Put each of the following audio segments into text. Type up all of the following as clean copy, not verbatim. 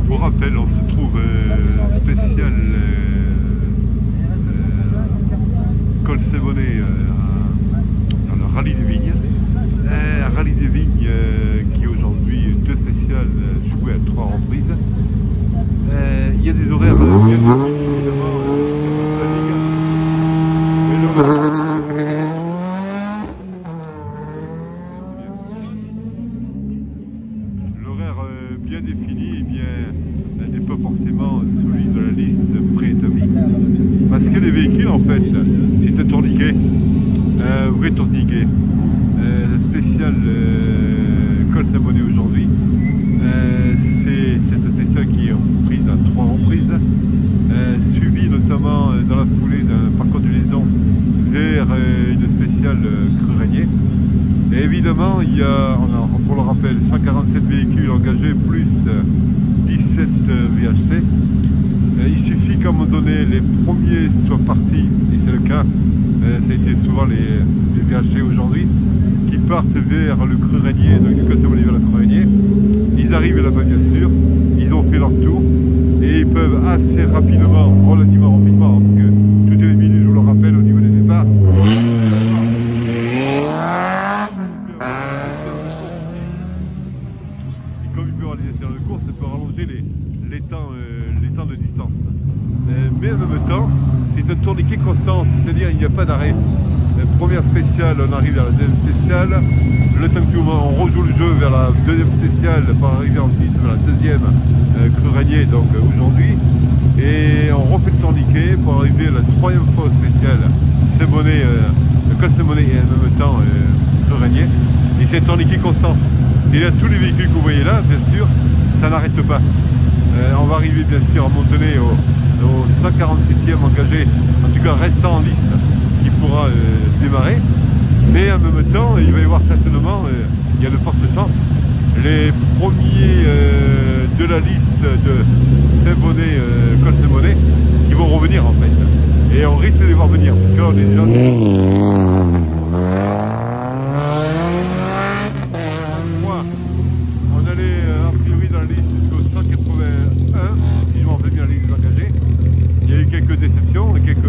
Pour rappel, on se trouve spécial Colsebonnet dans le rallye des vignes. Un rallye des vignes qui aujourd'hui deux spéciales jouées à 3 reprises. Il y a des horaires bien définis, évidemment, la ligue. L'horaire bien défini eh bien, n'est pas forcément celui de la liste préétablie. Parce que les véhicules, en fait, c'est un tourniquet, un vrai tourniquet. Spécial Colsebonnet aujourd'hui. C'est cette spéciale qui est prise à 3 reprises, suivie notamment dans la foulée d'un parcours de liaison vers une spéciale Cru Régnier. Et évidemment, il y a, pour le rappel, 147 véhicules engagés plus 17 VHC. Il suffit qu'à un moment donné, les premiers soient partis, et c'est le cas, ça a été souvent les VHC aujourd'hui, qui partent vers le Cru Régnier, donc du Colsebonnet vers le Cru Régnier. Ils arrivent là-bas bien sûr, ils ont fait leur tour, et ils peuvent assez rapidement, relativement rapidement, parce que toutes les minutes, je vous le rappelle, au niveau des départs, et comme il peut réaliser dans le cours, ça peut rallonger les temps de distance. Mais en même temps, c'est un tourniquet constant, c'est-à-dire il n'y a pas d'arrêt. Première spéciale, on arrive vers la deuxième spéciale, le temps que on rejoue le jeu vers la deuxième spéciale pour arriver ensuite vers la deuxième Cru Régnier, donc aujourd'hui, et on refait le tourniquet pour arriver à la troisième fois spéciale Colsebonnet et en même temps Cru Régnier, et c'est un tourniquet constant. Et là, tous les véhicules que vous voyez là, bien sûr, ça n'arrête pas. On va arriver bien sûr à un moment donné au 147e engagé, en tout cas restant en lice, qui pourra démarrer, mais en même temps il va y avoir certainement, il y a de fortes chances, les premiers de la liste de Colsebonnet qui vont revenir en fait, et on risque de les voir venir, parce que là on est déjà... On allait a priori dans la liste jusqu'au 181, si je m'en rappelle bien la liste des engagés. Il y a eu quelques déceptions, quelques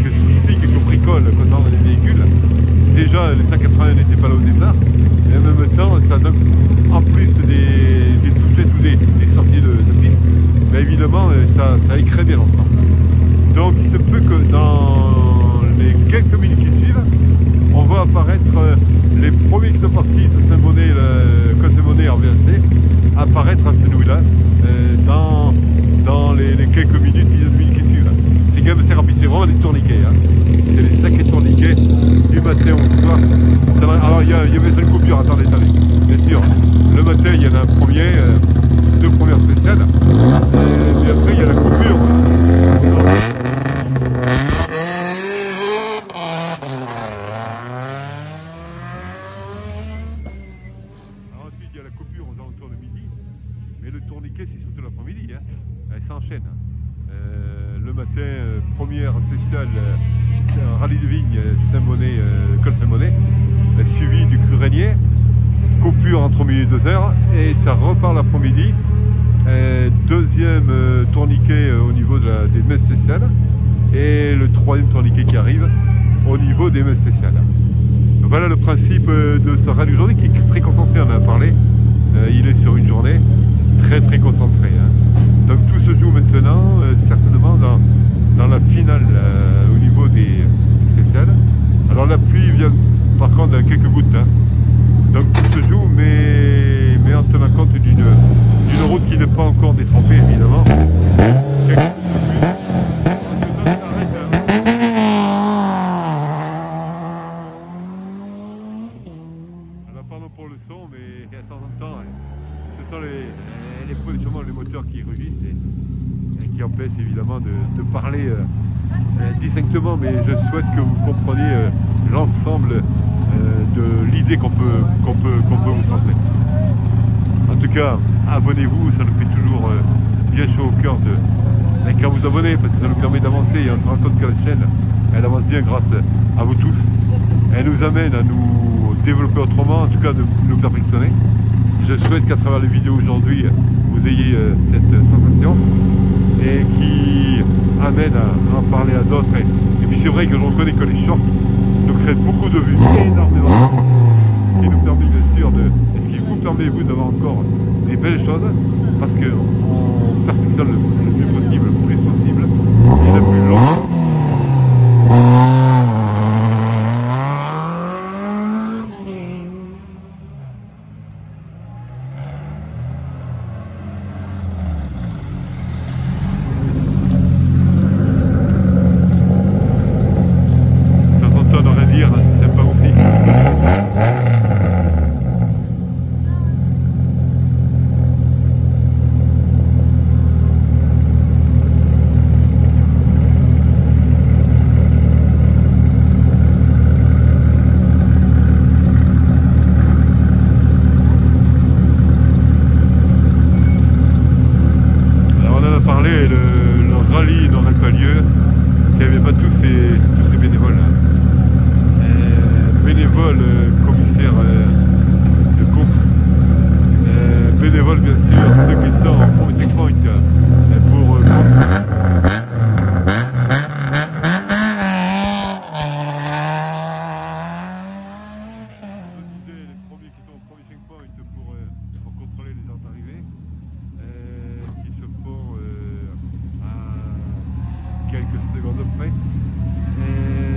soucis, quelques bricoles concernant les véhicules. Déjà, les 180 n'étaient pas là au départ. Et en même temps, ça donne en plus des touchettes ou des sorties de piste. Mais évidemment, ça écrée bien l'ensemble. Donc, il se peut que dans les quelques minutes qui suivent, on va apparaître les premiers qui sont partis sur Colsebonnet en VHC, apparaître à ce nouveau-là dans les quelques minutes, dizaines de minutes qui suivent. C'est quand même assez rapide, c'est vraiment des tourniquets. Hein. C'est des sacrés tourniquets du matin au soir. Alors il y avait une coupure, attendez. Bien sûr, le matin il y en a un premier, deux premières spéciales, et après il y a la coupure. Ensuite il y a la coupure aux alentours de midi, mais le tourniquet c'est surtout l'après-midi, hein. Elle s'enchaîne. Le matin, première spéciale, un rallye de vignes Colsebonnet, suivi du Cru Régnier, coupure entre midi et 2h, et ça repart l'après-midi. Deuxième tourniquet au niveau des messes spéciales, et le troisième tourniquet qui arrive au niveau des messes spéciales. Donc voilà le principe de ce rallye aujourd'hui qui est très concentré, on en a parlé. Il est sur une journée très concentrée. Hein. Donc tout se joue maintenant, certainement dans la finale au niveau des spéciales. Alors la pluie vient par contre quelques gouttes. Hein. Donc tout se joue, mais en tenant compte d'une route qui n'est pas encore détrempée évidemment. Alors pardon pour le son, mais de temps en temps, ce sont les moteurs qui rugissent et qui empêchent évidemment de parler distinctement, mais je souhaite que vous compreniez l'ensemble de l'idée qu'on peut vous transmettre. En tout cas, abonnez-vous, ça nous fait toujours bien chaud au cœur quand vous abonnez, parce que ça nous permet d'avancer et on se rend compte que la chaîne, elle avance bien grâce à vous tous. Elle nous amène à nous développer autrement, en tout cas de nous perfectionner. je souhaite qu'à travers les vidéos aujourd'hui, vous ayez cette sensation et qui amène à en parler à d'autres. Et puis c'est vrai que je reconnais que les shorts nous créent beaucoup de vues, énormément, ce qui nous permet bien sûr de, et ce qui vous permet vous d'avoir encore des belles choses, parce qu'on perfectionne le plus possible, le plus possible, et le plus long. Le rallye n'aurait pas lieu s'il n'y avait pas tous ces bénévoles. Bénévoles, commissaires de course, bénévoles bien sûr, ceux qui sont en premier checkpoint pour les premiers qui sont au premier checkpoint pour contrôler les heures d'arrivée, qui se font quelques secondes près. Et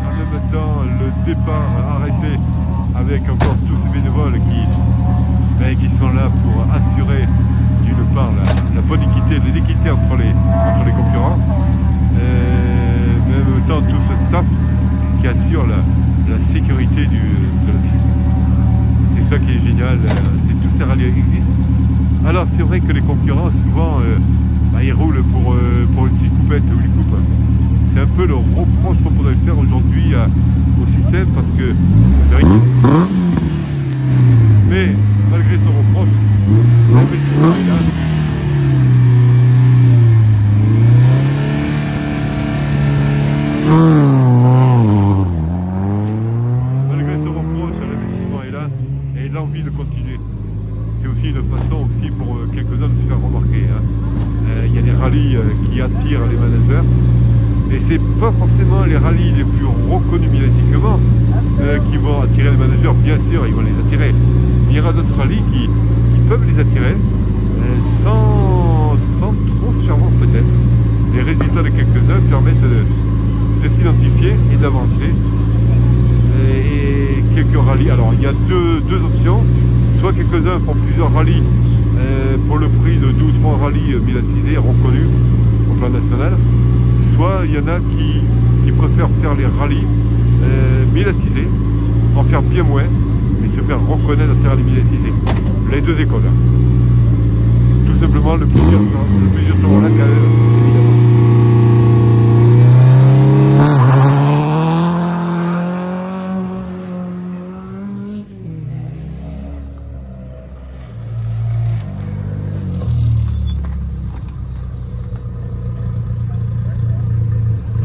en même temps, le départ arrêté avec encore tous ces bénévoles qui sont là pour assurer d'une part la bonne équité, l'équité entre les concurrents, mais en même temps tout ce staff qui assure la sécurité de la piste. C'est ça qui est génial, tous ces rallyes existent. Alors c'est vrai que les concurrents souvent ils roulent pour une petite coupette ou une coupe. C'est un peu le reproche qu'on pourrait faire aujourd'hui au système, parce que c'est vrai que... Mais malgré ce reproche, l'investissement est là. Malgré ce reproche, l'investissement est là et l'envie de continuer. C'est aussi une façon aussi pour quelques-uns de se faire remarquer. Il y a des rallyes qui attirent les managers, et c'est pas forcément les rallyes les plus reconnus médiatiquement qui vont attirer les managers. Bien sûr, ils vont les attirer, mais il y aura d'autres rallyes qui peuvent les attirer sans trop fervent peut-être. Les résultats de quelques-uns permettent de s'identifier et d'avancer. Et quelques rallyes, alors il y a deux options: soit quelques-uns font plusieurs rallyes pour le prix de 2 ou 3 rallyes médiatisés, reconnus au plan national, soit il y en a qui préfèrent faire les rallyes médiatisés, en faire bien moins, mais se faire reconnaître à ces rallyes médiatisés. Les deux écoles. Tout simplement le plus dur temps là quand même, évidemment.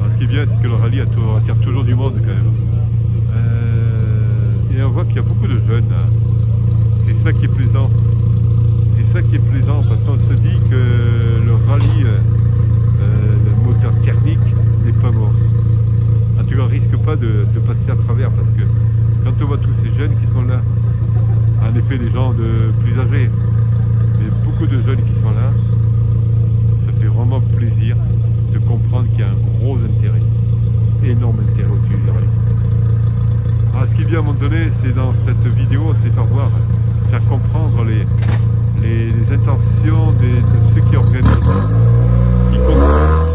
Ce qui est bien, c'est que le rallye attire toujours du monde quand même. Et on voit qu'il y a beaucoup de jeunes. C'est ça qui est plaisant. C'est ça qui est plaisant, parce qu'on se dit que le rallye, le moteur thermique, n'est pas mort. En tout cas, on ne risque pas de passer à travers, parce que quand on voit tous ces jeunes qui sont là, en effet des gens de plus âgés, mais beaucoup de jeunes qui sont là, ça fait vraiment plaisir de comprendre qu'il y a un gros intérêt, énorme intérêt au sujet du rallye. Alors, ce qui est bien à un moment donné, c'est dans cette vidéo, c'est faire comprendre les intentions de ceux qui organisent, qui contrôlent,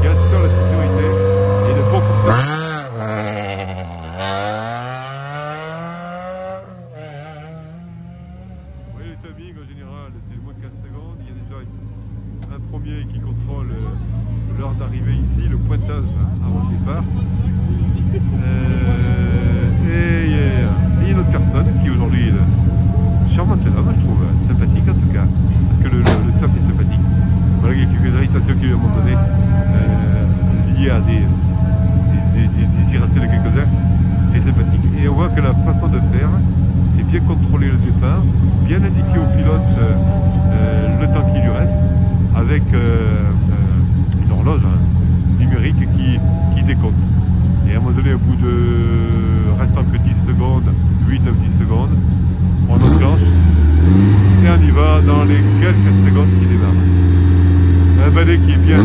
qui assurent la sécurité et le bon comportement. Vous voyez le timing en général, c'est moins de 15 secondes. Il y a déjà un premier qui contrôle l'heure d'arrivée ici, le pointage avant le départ. Et il y a une autre personne qui aujourd'hui est charmante homme, je trouve, sympathique en tout cas, parce que le staff est sympathique. Voilà, il y a quelques irritations qui à un moment donné liées à des irritations de quelques-uns, c'est sympathique. Et on voit que la façon de faire, c'est bien contrôler le départ, bien indiquer au pilote le temps qui lui reste, avec une horloge numérique qui décompte. Et à un moment donné, au bout de restant que 10 secondes, 8, 9, 10 secondes, on enclenche et on y va dans les quelques secondes qui démarrent. Un balai qui est bien